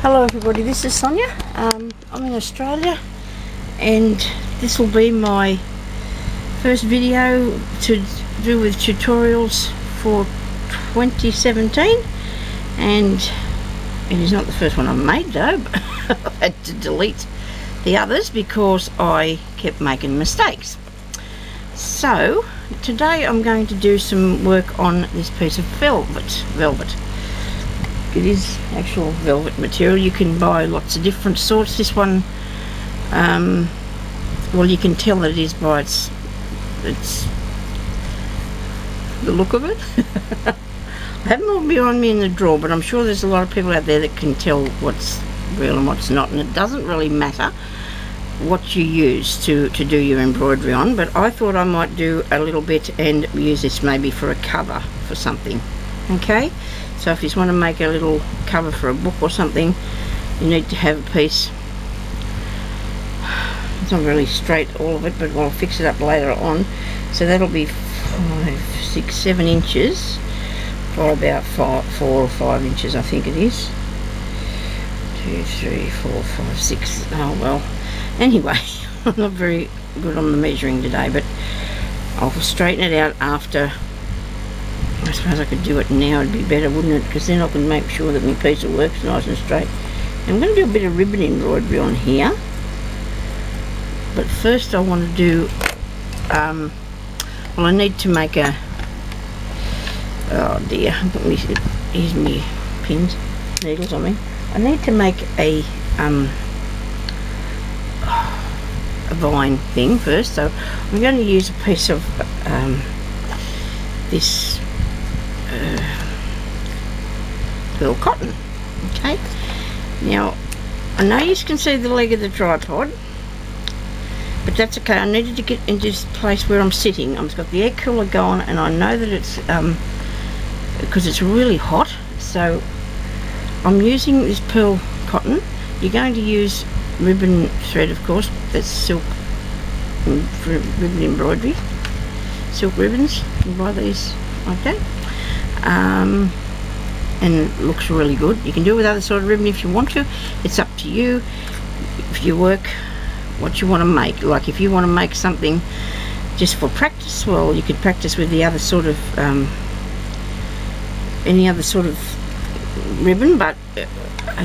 Hello everybody, this is Sonia. I'm in Australia and this will be my first video to do with tutorials for 2017, and it is not the first one I've made though, but I had to delete the others because I kept making mistakes. So today I'm going to do some work on this piece of velvet. It is actual velvet material. You can buy lots of different sorts. This one, well, you can tell that it is by its the look of it. I have them all behind me in the drawer, but I'm sure there's a lot of people out there that can tell what's real and what's not, and it doesn't really matter what you use to do your embroidery on. But I thought I might do a little bit and use this maybe for a cover for something. Okay, so if you just want to make a little cover for a book or something, you need to have a piece. It's not really straight, all of it, but I'll fix it up later on. So that'll be 5, 6, 7 inches by about 4 or 5 inches, I think it is. 2, 3, 4, 5, 6. Oh well. Anyway, I'm not very good on the measuring today, but I'll straighten it out after. I suppose I could do it now, it'd be better, wouldn't it? Because then I can make sure that my piece of work's nice and straight. And I'm going to do a bit of ribbon embroidery on here. But first I want to do, well, I need to make a, oh dear, here's my pins, needles on me. I need to make a vine thing first. So I'm going to use a piece of this pearl cotton. Okay, now I know you can see the leg of the tripod, but that's okay. I needed to get into this place where I'm sitting. I've got the air cooler going, and I know that it's because it's really hot, so I'm using this pearl cotton. You're going to use ribbon thread, of course. That's silk ribbon embroidery, silk ribbons. You buy these like that. And it looks really good. You can do it with other sort of ribbon if you want to. It's up to you. If you work, what you want to make. Like if you want to make something just for practice, well, you could practice with the other sort of any other sort of ribbon, but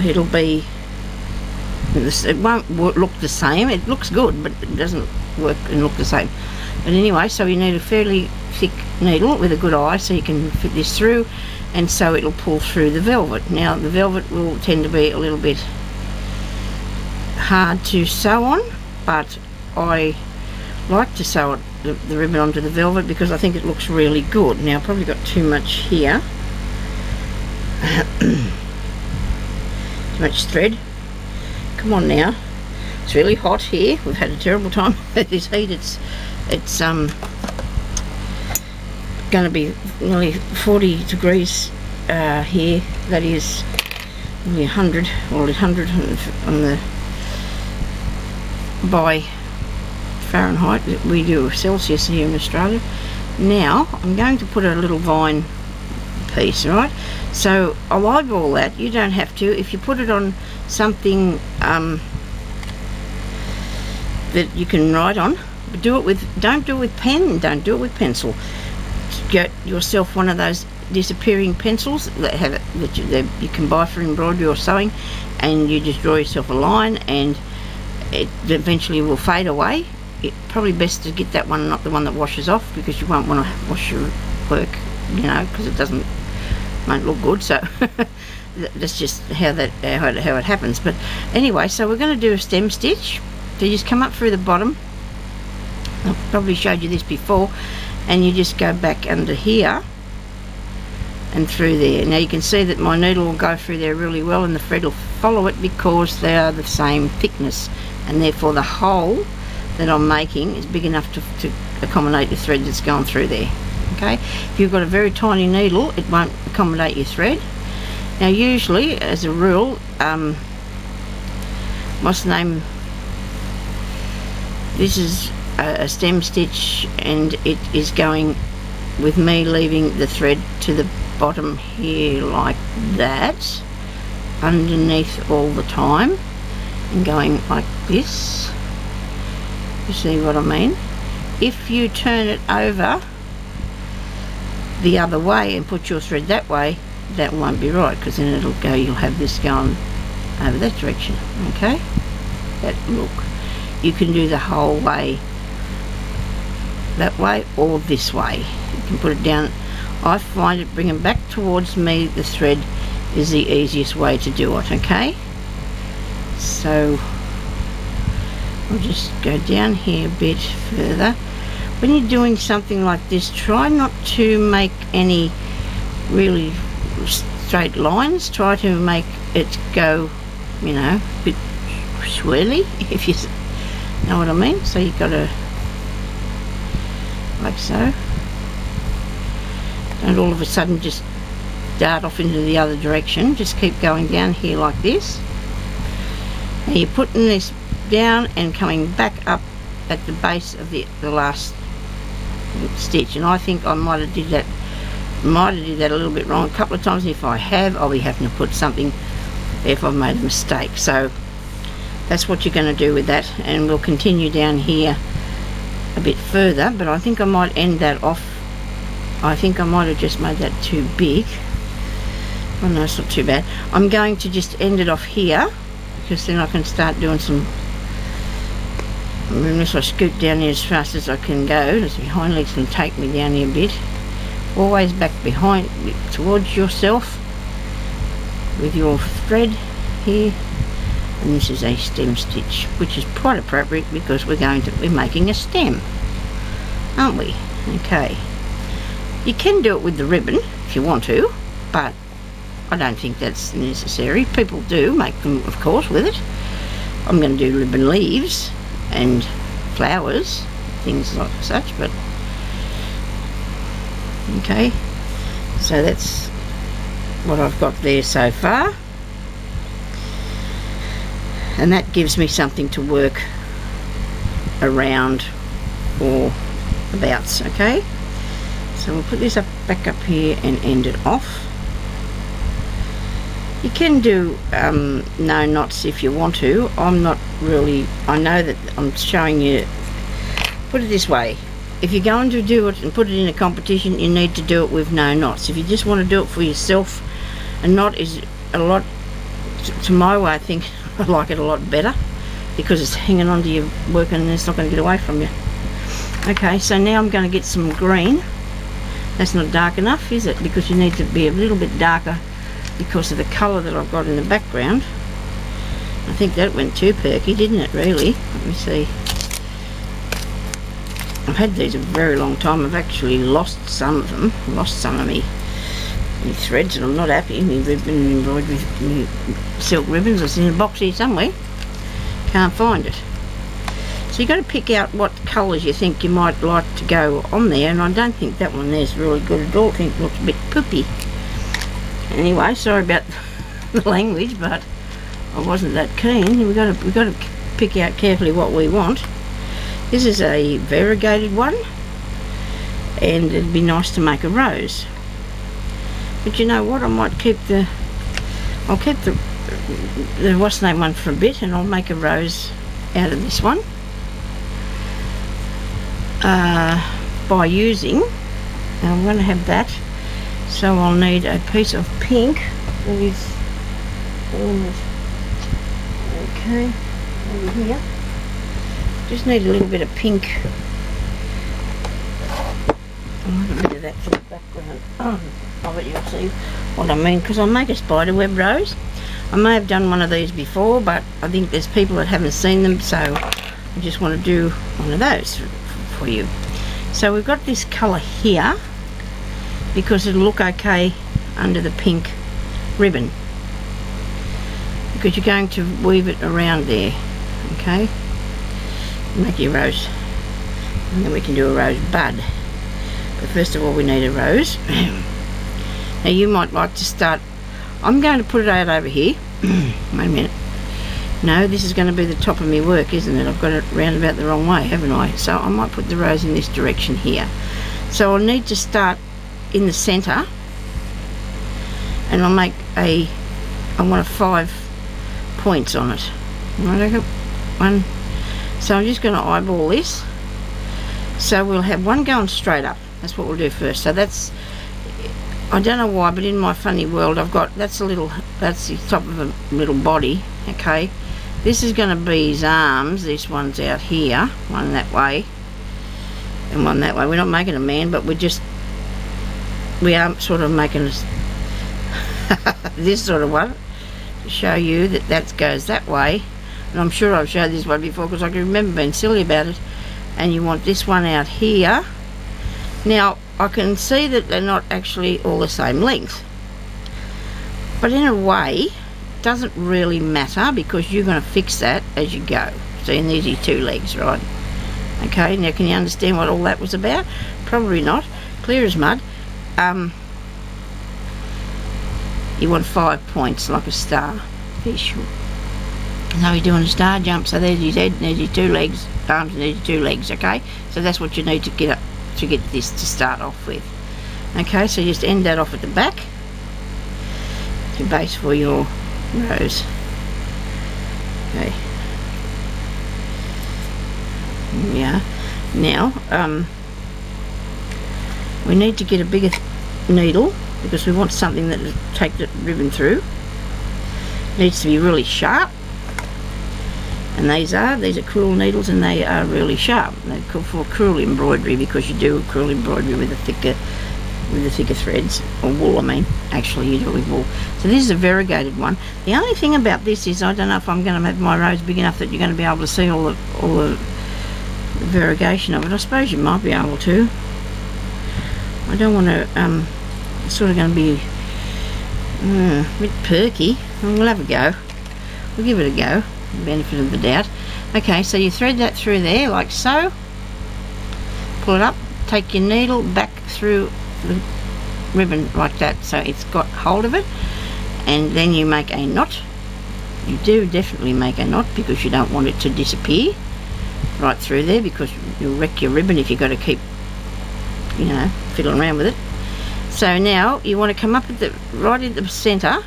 it'll be, it won't look the same. It looks good, but it doesn't work and look the same. But anyway, so you need a fairly thick needle with a good eye so you can fit this through, and so it'll pull through the velvet. Now the velvet will tend to be a little bit hard to sew on, but I like to sew the ribbon onto the velvet because I think it looks really good. Now I've probably got too much here. Too much thread. Come on now. It's really hot here. We've had a terrible time with this heat. It's going to be nearly 40 degrees here. That is nearly 100, or 100 on the by Fahrenheit. We do Celsius here in Australia. Now I'm going to put a little vine piece, right? So I'll eyeball that. You don't have to. If you put it on something that you can write on, but do it with, don't do it with pen, don't do it with pencil. Get yourself one of those disappearing pencils that have it, that you can buy for embroidery or sewing, and you just draw yourself a line, and it eventually will fade away. It's probably best to get that one, not the one that washes off, because you won't want to wash your work, you know, because it won't look good. So that's just how it happens. But anyway, so we're going to do a stem stitch. So you just come up through the bottom. I've probably showed you this before, and you just go back under here and through there. Now you can see that my needle will go through there really well, and the thread will follow it because they are the same thickness, and therefore the hole that I'm making is big enough to accommodate the thread that's going through there. Okay, if you've got a very tiny needle, it won't accommodate your thread. Now usually, as a rule, what's the name, this is a stem stitch, and it is going with me leaving the thread to the bottom here like that, underneath all the time and going like this. You see what I mean? If you turn it over the other way and put your thread that way, that won't be right, because then it'll go, you'll have this going over that direction. Okay, that look, you can do the whole way that way or this way. You can put it down. I find it bringing back towards me the thread is the easiest way to do it. Okay, so I'll just go down here a bit further. When you're doing something like this, try not to make any really straight lines. Try to make it go, you know, a bit swirly, if you know what I mean. So you've got to, like so. Don't all of a sudden just dart off into the other direction. Just keep going down here like this. Now you're putting this down and coming back up at the base of the last stitch, and I think I might have did that a little bit wrong a couple of times. If I have, I'll be having to put something if I've made a mistake. So that's what you're going to do with that, and we'll continue down here a bit further, but I think I might end that off. I think I might have just made that too big. Oh no, it's not too bad. I'm going to just end it off here, because then I can start doing some, unless I scoot down here as fast as I can go. This behind leg's going to take me down here a bit. Always back behind, towards yourself with your thread here. And this is a stem stitch, which is quite appropriate because we're making a stem, aren't we? Okay. You can do it with the ribbon if you want to, but I don't think that's necessary. People do make them, of course, with it. I'm going to do ribbon leaves and flowers, things like such, but okay, so that's what I've got there so far, and that gives me something to work around or abouts. Okay, so we'll put this back up here and end it off. You can do no knots if you want to. I'm not really, I know that I'm showing you, put it this way, if you're going to do it and put it in a competition, you need to do it with no knots. If you just want to do it for yourself, a knot is a lot, to my way I think, I like it a lot better, because it's hanging onto your work and it's not going to get away from you. Okay, so now I'm going to get some green. That's not dark enough, is it? Because you need to be a little bit darker because of the colour that I've got in the background. I think that went too perky, didn't it, really? Let me see. I've had these a very long time. I've actually lost some of them. Lost some of me threads, and I'm not happy. My ribbon embroidery, my silk ribbons, it's in a box here somewhere. Can't find it. So you've got to pick out what colours you think you might like to go on there, and I don't think that one there's really good at all. I think it looks a bit poopy. Anyway, sorry about the language, but I wasn't that keen. We've got to pick out carefully what we want. This is a variegated one, and it'd be nice to make a rose. But you know what? I might keep I'll keep the what's the name one for a bit, and I'll make a rose out of this one by using. Now I'm going to have that. So I'll need a piece of pink with, okay, over here. Just need a little bit of pink. I'll have a bit of that for the background. I bet you'll see what I mean, because I'll make a spiderweb rose. I may have done one of these before, but I think there's people that haven't seen them, so I just want to do one of those for you. So we've got this colour here, because it'll look okay under the pink ribbon, because you're going to weave it around there. Okay, make your rose, and then we can do a rose bud, but first of all we need a rose. Now you might like to start, I'm going to put it out over here. Wait a minute, no, this is going to be the top of my work, isn't it? I've got it round about the wrong way, haven't I? So I might put the rose in this direction here. So I'll need to start in the centre, and I'll make a I want a 5 points on it. Right, one. So I'm just going to eyeball this. So we'll have one going straight up. That's what we'll do first. So that's, I don't know why, but in my funny world I've got, that's the top of a little body, okay. This is going to be his arms. This one's out here, one that way and one that way. We're not making a man, but we are sort of making this sort of one to show you that goes that way. And I'm sure I've showed this one before because I can remember being silly about it. And you want this one out here. Now I can see that they're not actually all the same length, but in a way it doesn't really matter because you're going to fix that as you go. See, and these are your 2 legs, right? Okay, now can you understand what all that was about? Probably not. Clear as mud. You want 5 points like a star fish. Now you're doing a star jump, so there's his head and there's your 2 legs, arms, and there's your 2 legs, okay? So that's what you need to get up to get this to start off with. Okay, so just end that off at the back to base for your rose. Okay. Yeah. Now, we need to get a bigger needle because we want something that will take the ribbon through. It needs to be really sharp. And these are crewel needles, and they are really sharp. They're called for crewel embroidery because you do crewel embroidery with the thicker threads, or wool. I mean, actually you do it with wool. So this is a variegated one. The only thing about this is I don't know if I'm going to have my rose big enough that you're going to be able to see all the variegation of it. I suppose you might be able to. I don't want to. It's sort of going to be a bit perky. We'll have a go. We'll give it a go. Benefit of the doubt. Okay, so you thread that through there like so, pull it up, take your needle back through the ribbon like that so it's got hold of it, and then you make a knot. You do definitely make a knot because you don't want it to disappear right through there because you'll wreck your ribbon if you've got to keep, you know, fiddling around with it. So now you want to come up at right in the centre.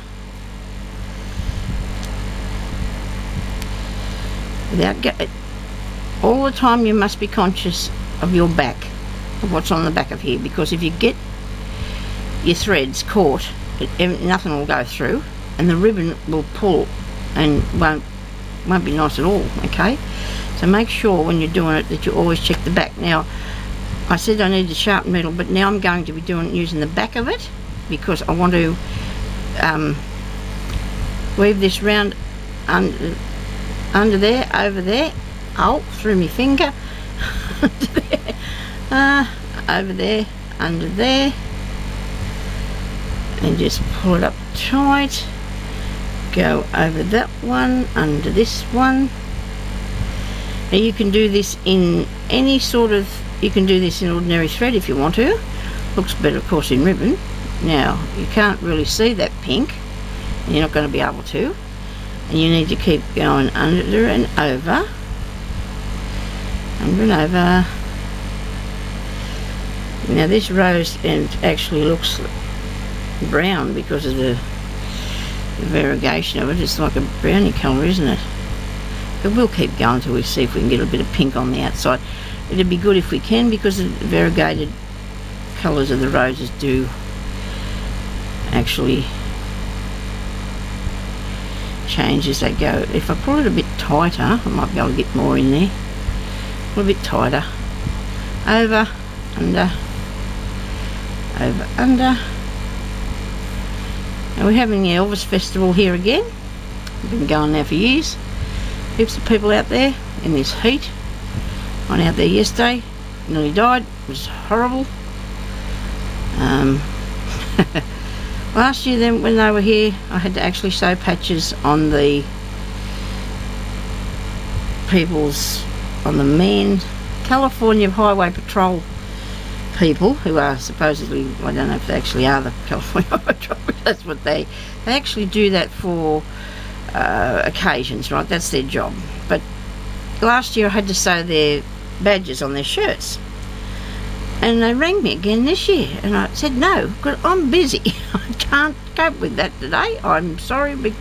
All the time you must be conscious of your back, of what's on the back of here, because if you get your threads caught, nothing will go through and the ribbon will pull and won't be nice at all, okay? So make sure when you're doing it that you always check the back. Now, I said I need a sharp needle, but now I'm going to be using the back of it because I want to weave this round under there, over there, through my finger, over there, under there, and just pull it up tight, go over that one, under this one. Now you can do this in any sort of, you can do this in ordinary thread if you want to. Looks better of course in ribbon. Now you can't really see that pink, you're not going to be able to. And you need to keep going under and over, under and over. Now this rose end actually looks brown because of the variegation of it. It's like a browny colour, isn't it? But we'll keep going till we see if we can get a bit of pink on the outside. It'd be good if we can because the variegated colours of the roses do actually change as they go. If I pull it a bit tighter, I might be able to get more in there. A little bit tighter. Over, under, over, under. Now we're having the Elvis Festival here again. We've been going now for years. Heaps of people out there in this heat. One out there yesterday, nearly died. It was horrible. Last year then when they were here I had to actually sew patches on the men California Highway Patrol people who are supposedly, I don't know if they actually are the California Highway Patrol, but that's what they actually do that for occasions, right? That's their job. But last year I had to sew their badges on their shirts. And they rang me again this year, and I said no, because I'm busy. I can't cope with that today. I'm sorry, but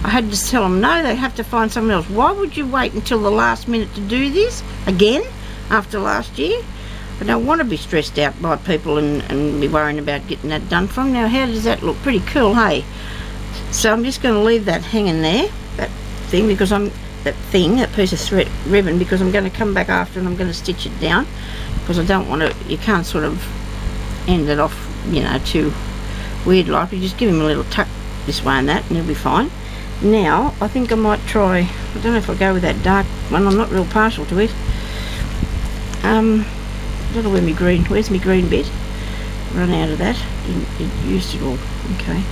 I had to tell them no, they have to find someone else. Why would you wait until the last minute to do this again after last year? I don't want to be stressed out by people and be worrying about getting that done from. Now, how does that look? Pretty cool, hey? So I'm just going to leave that hanging there, that thing, because that piece of thread ribbon, because I'm going to come back after and I'm going to stitch it down, because I don't want to, you can't sort of end it off, you know, too weird like. You just give him a little tuck this way and that, and he'll be fine. Now, I think I might try, I don't know if I'll go with that dark one, I'm not real partial to it. I don't know where my green, where's my green bit? Run out of that, didn't used it all, okay.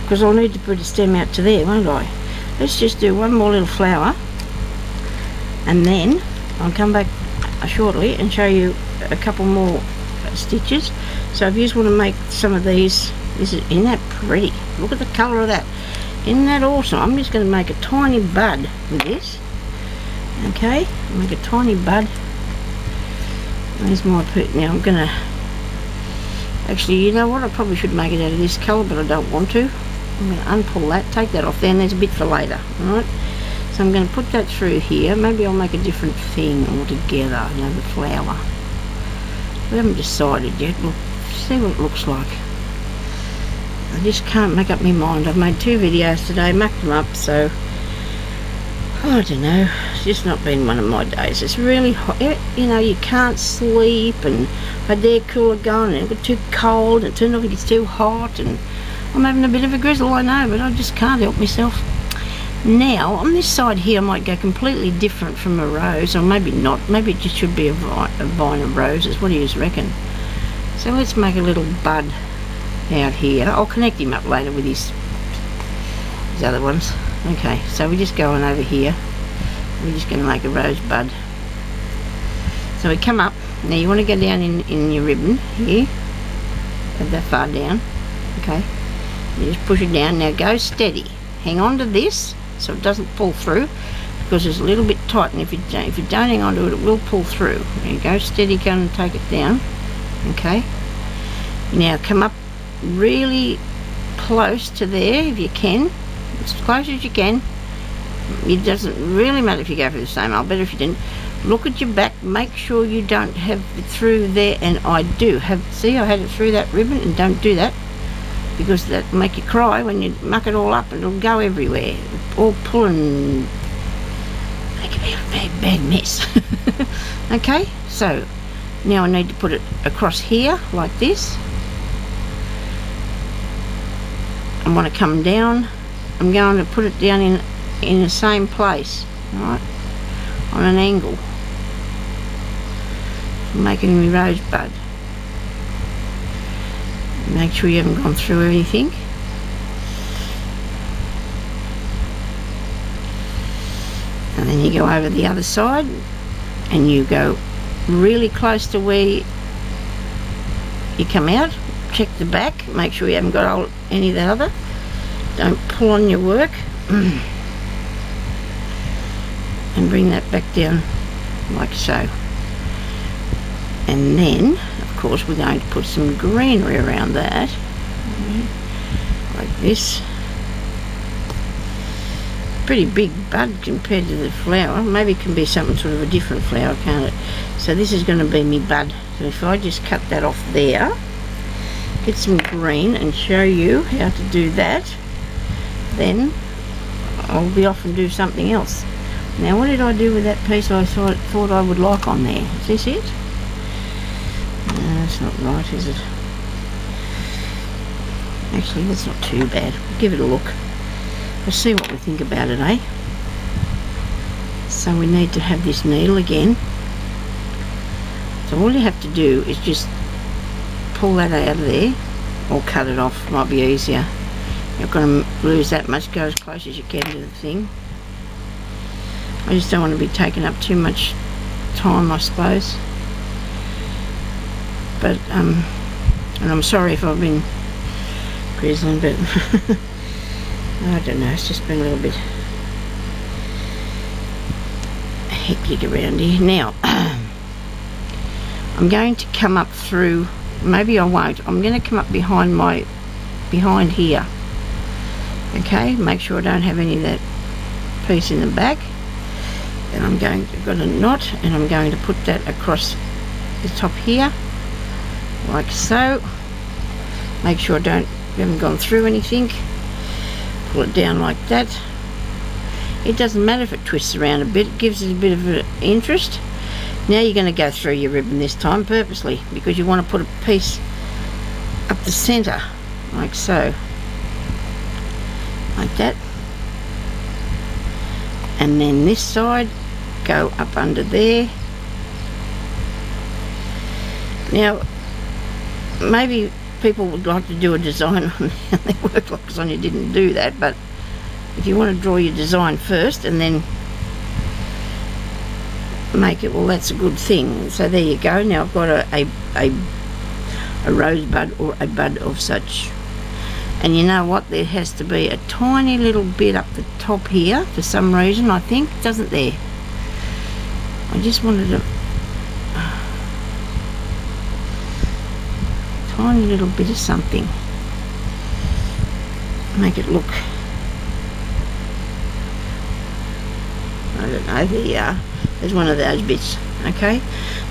Because I'll need to put a stem out to there, won't I? Let's just do one more little flower, and then I'll come back shortly and show you a couple more stitches. So if you just want to make some of these, isn't that pretty? Look at the colour of that. Isn't that awesome? I'm just going to make a tiny bud with this. Okay, make a tiny bud. There's my put. Now I'm going to, actually, you know what, I probably should make it out of this colour, but I don't want to. I'm going to unpull that, take that off there, and there's a bit for later. Alright, so I'm going to put that through here. Maybe I'll make a different thing altogether, you know, the flower. We haven't decided yet. We'll see what it looks like. I just can't make up my mind. I've made 2 videos today, mucked them up, so I don't know. It's just not been one of my days. It's really hot, you know, you can't sleep, and I had the air cooler going, and it got too cold, and it turned off, it gets too hot, and I'm having a bit of a grizzle, I know, but I just can't help myself. Now, on this side here, I might go completely different from a rose, or maybe not. Maybe it just should be a vine of roses. What do you reckon? So let's make a little bud out here. I'll connect him up later with his other ones. Okay, so we're just going over here. We're just going to make a rose bud. So we come up. Now you want to go down in your ribbon here. Go that far down. Okay. You just push it down. Now go steady. Hang on to this so it doesn't pull through, because it's a little bit tight, and if you don't hang on to it, it will pull through. There you go, steady, go and take it down. Okay. Now come up really close to there if you can, as close as you can. It doesn't really matter if you go for the same. I'll better if you didn't. Look at your back, make sure you don't have it through there, and I do have, see, I had it through that ribbon, and don't do that, because that'll make you cry when you muck it all up, and it'll go everywhere, all pull and make a bad mess. Okay, so now I need to put it across here like this. I want to come down. I'm going to put it down in the same place, right, on an angle. I'm making my rosebud. Make sure you haven't gone through everything. And then you go over the other side, and you go really close to where you come out. Check the back, make sure you haven't got any of that other. Don't pull on your work. And bring that back down like so. And then, of course, we're going to put some greenery around that, like this. Pretty big bud compared to the flower. Maybe it can be something sort of a different flower, can't it? So this is going to be me bud. So if I just cut that off there, get some green and show you how to do that, then I'll be off and do something else. Now, what did I do with that piece I thought I would like on there? Is this it? No, that's not right, is it? Actually, that's not too bad. Give it a look. We'll see what we think about it, eh? So we need to have this needle again. So all you have to do is just pull that out of there, or cut it off, might be easier. You're not going to lose that much. Go as close as you can to the thing. I just don't want to be taking up too much time, I suppose. But and I'm sorry if I've been grizzling, but I don't know, it's just been a little bit hectic around here. Now, I'm going to come up through, maybe I won't, I'm going to come up behind here. Okay, make sure I don't have any of that piece in the back. And I'm going to, got a knot, and I'm going to put that across the top here, like so. Make sure I haven't gone through anything. Pull it down like that. It doesn't matter if it twists around a bit, it gives it a bit of an interest. Now you're going to go through your ribbon this time purposely, because you want to put a piece up the centre, like so. Like that. And then this side, go up under there. Now, maybe people would like to do a design on their work, like Sonya didn't do that, but if you want to draw your design first and then make it, well, that's a good thing. So there you go. Now I've got a rosebud or a bud of such. And you know what? There has to be a tiny little bit up the top here for some reason, I think. Doesn't there? I just wanted a tiny little bit of something. Make it look, I don't know, there you are. There's one of those bits. Okay,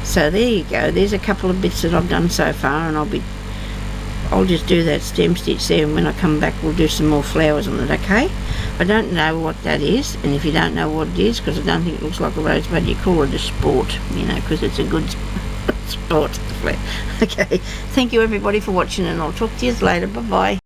so there you go. There's a couple of bits that I've done so far, and I'll just do that stem stitch there, and when I come back we'll do some more flowers on it. Okay, I don't know what that is, and if you don't know what it is, because I don't think it looks like a rosebud, you call it a sport, you know, because it's a good sport. Okay, thank you everybody for watching, and I'll talk to you later. Bye bye.